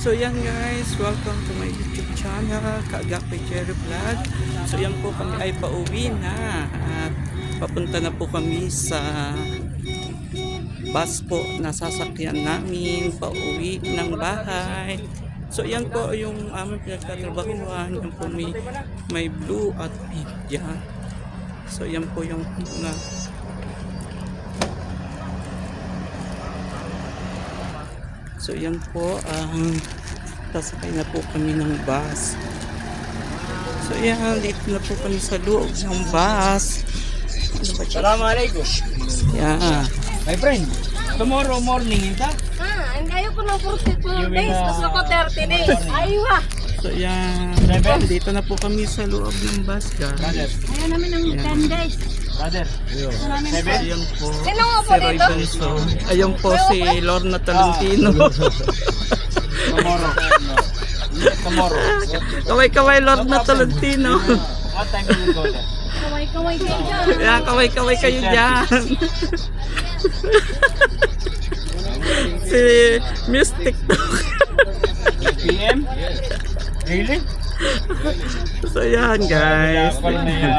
So yan guys, welcome to my YouTube channel, Kaagapay Cherry Vlog. So yan po, kami ay pauwi na at papunta na po kami sa bus po na sasakyan namin pauwi ng bahay. So yan po yung aming pinagtatrabahuan, yung po may blue at pink yan. So yan po yung So yan po, sasakay na po kami ng bus. So yan, dito na po kami sa loob ng bus. Assalamualaikum. Yeah. My friend, tomorrow morning ita? Hindi ayaw ko ng 42 days, gusto ko 30 days. Aywa! So yan, dito na po kami sa loob ng bus guys. Brother. Ayaw namin ng 10 days. Brother. Ayan po, Sino nga po si Roy dito? Benso. Ayan po si Lorna Tolentino. Tomorrow. Tomorrow. Kaway-kaway Lorna Tolentino. What time you will go there? Kaway-kaway kayo dyan. Kaya kaway-kaway kayo dyan. Si Miss TikTok. 8 p.m.? Really? So yan guys. Kaway na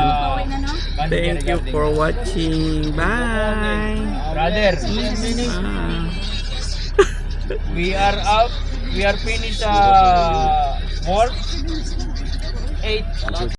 no? Thank you for watching. Bye. Brother, we are out. We are finished work. 8.